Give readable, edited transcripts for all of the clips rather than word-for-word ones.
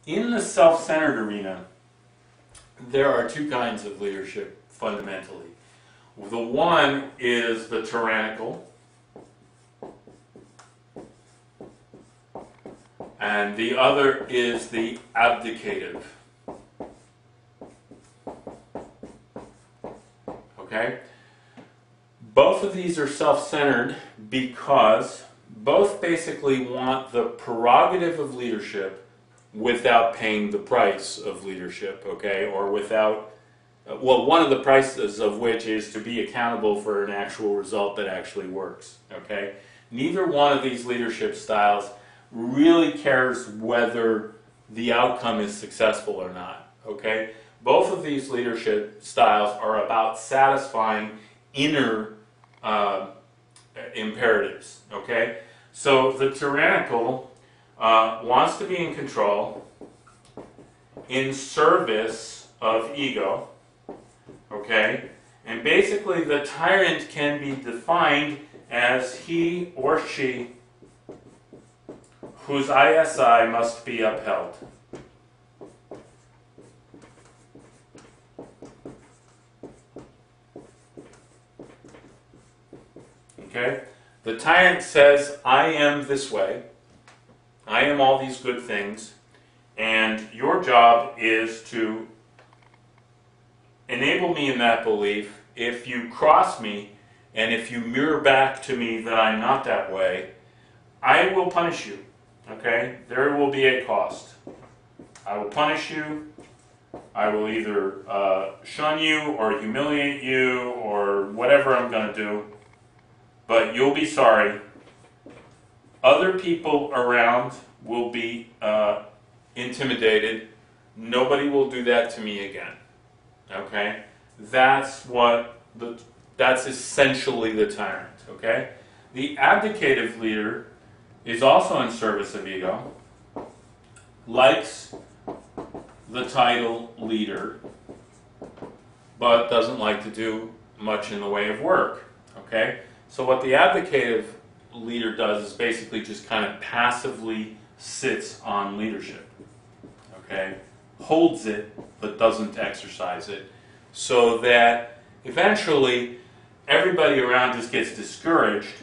In the self-centered arena, there are two kinds of leadership fundamentally. The one is the tyrannical, and the other is the abdicative. Okay? Both of these are self-centered because both basically want the prerogative of leadership without paying the price of leadership, okay? Or without, well, one of the prices of which is to be accountable for an actual result that actually works, okay? Neither one of these leadership styles really cares whether the outcome is successful or not, okay? Both of these leadership styles are about satisfying inner imperatives, okay? So the tyrannical wants to be in control in service of ego, okay? And basically the tyrant can be defined as he or she whose ISI must be upheld. Okay? The tyrant says, I am this way. I am all these good things. And your job is to enable me in that belief. If you cross me, and if you mirror back to me that I'm not that way, I will punish you. Okay? There will be a cost. I will punish you. I will either shun you or humiliate you or whatever I'm going to do. But you'll be sorry. Other people around will be intimidated. Nobody will do that to me again. Okay? That's essentially the tyrant. Okay? The abdicative leader is also in service of ego, likes the title leader, but doesn't like to do much in the way of work. Okay? So what the abdicative leader does is basically just kind of passively sits on leadership. Okay? Holds it, but doesn't exercise it, so that eventually everybody around just gets discouraged.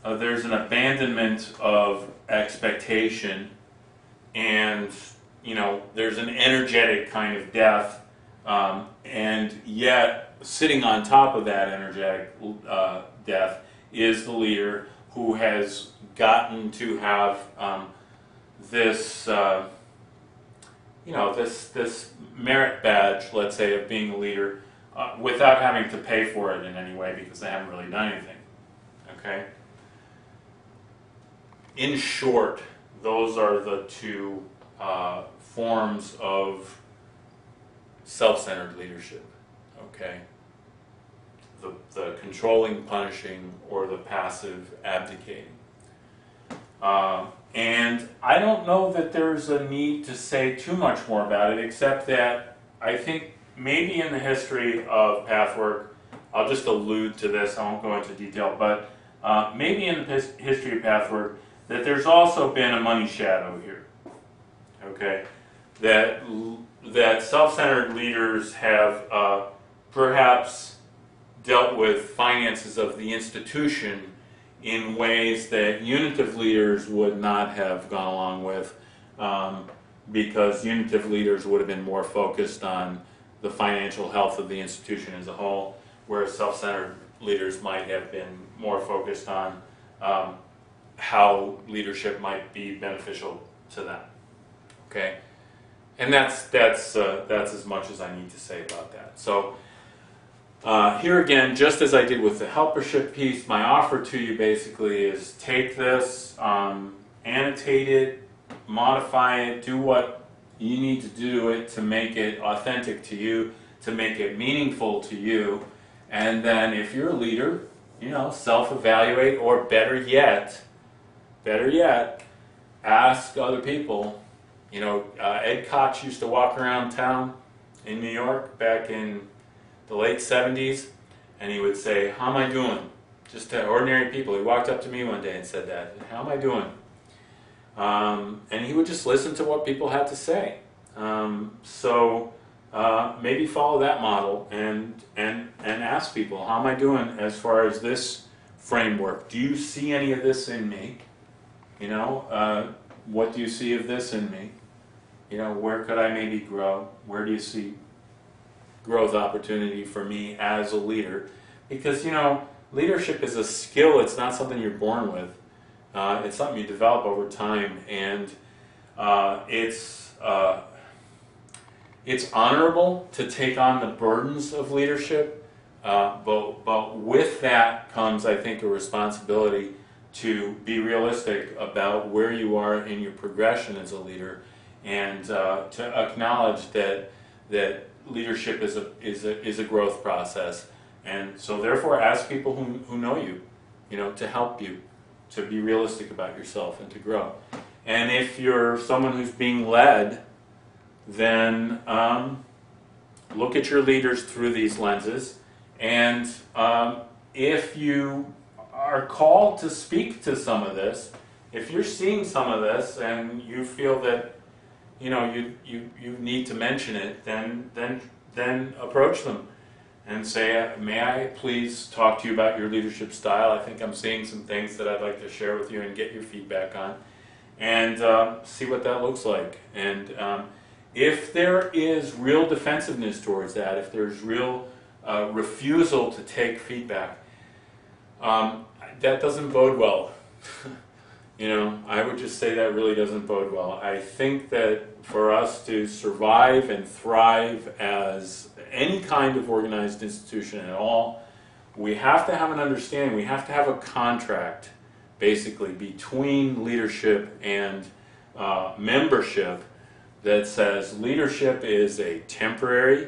There's an abandonment of expectation, and there's an energetic kind of death, and yet sitting on top of that energetic death is the leader who has gotten to have this merit badge, let's say, of being a leader without having to pay for it in any way because they haven't really done anything. Okay? In short, those are the two forms of self-centered leadership. Okay? The controlling, punishing, or the passive, abdicating. And I don't know that there's a need to say too much more about it, except that I think maybe in the history of Pathwork, I'll just allude to this, I won't go into detail, but maybe in the history of Pathwork, that there's also been a money shadow here. Okay? That self-centered leaders have perhaps dealt with finances of the institution in ways that unitive leaders would not have gone along with, because unitive leaders would have been more focused on the financial health of the institution as a whole, whereas self-centered leaders might have been more focused on how leadership might be beneficial to them. Okay, and that's as much as I need to say about that. So. Here again, just as I did with the helpership piece, my offer to you basically is take this, annotate it, modify it, do what you need to do it to make it authentic to you, to make it meaningful to you, and then if you're a leader, self-evaluate, or better yet, ask other people. Ed Koch used to walk around town in New York back in the late 70s, and he would say, how am I doing? Just to ordinary people. He walked up to me one day and said that, how am I doing? and he would just listen to what people had to say. Maybe follow that model and ask people, how am I doing as far as this framework? Do you see any of this in me? You know, what do you see of this in me? You know, where could I maybe grow? Where do you see growth opportunity for me as a leader? Because, you know, leadership is a skill. It's not something you're born with. It's something you develop over time, and it's honorable to take on the burdens of leadership, but with that comes, I think, a responsibility to be realistic about where you are in your progression as a leader, and to acknowledge that leadership is a growth process. And so therefore ask people who know you, you know, to help you, to be realistic about yourself and to grow. And if you're someone who's being led, then look at your leaders through these lenses. And if you are called to speak to some of this, if you're seeing some of this and you feel that, you know, you need to mention it, then approach them and say, may I please talk to you about your leadership style? I think I'm seeing some things that I'd like to share with you and get your feedback on, and see what that looks like. And if there is real defensiveness towards that, if there's real refusal to take feedback, that doesn't bode well. You know, I would just say that really doesn't bode well. I think that for us to survive and thrive as any kind of organized institution at all, we have to have an understanding, we have to have a contract, basically, between leadership and membership that says leadership is a temporary,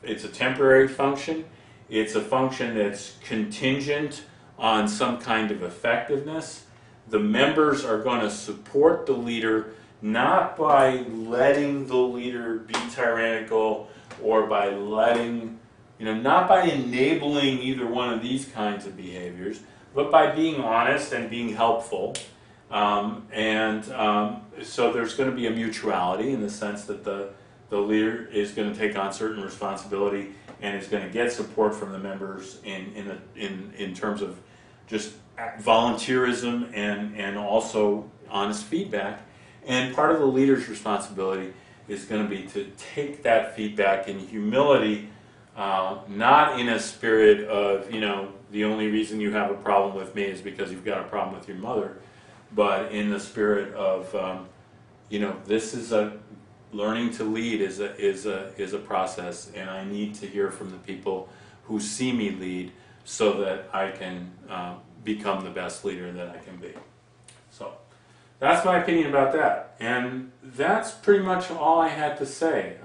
it's a temporary function. It's a function that's contingent on some kind of effectiveness. The members are going to support the leader not by letting the leader be tyrannical or by letting, you know, not by enabling either one of these kinds of behaviors, but by being honest and being helpful. So there's going to be a mutuality in the sense that the leader is going to take on certain responsibility and is going to get support from the members in terms of just volunteerism and also honest feedback. And part of the leader's responsibility is going to be to take that feedback in humility, not in a spirit of, you know, the only reason you have a problem with me is because you've got a problem with your mother, but in the spirit of, you know, this is learning to lead is a process, and I need to hear from the people who see me lead so that I can become the best leader that I can be. So that's my opinion about that, and that's pretty much all I had to say.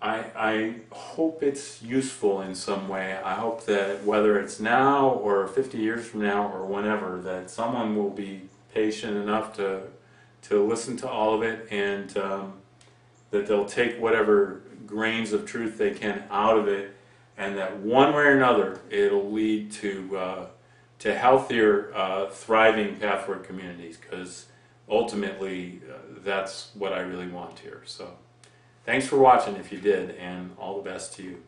I hope it's useful in some way. I hope that whether it's now or 50 years from now or whenever, that someone will be patient enough to listen to all of it, and that they'll take whatever grains of truth they can out of it, and that one way or another it'll lead to healthier, thriving Pathwork communities, because ultimately that's what I really want here. So thanks for watching if you did, and all the best to you.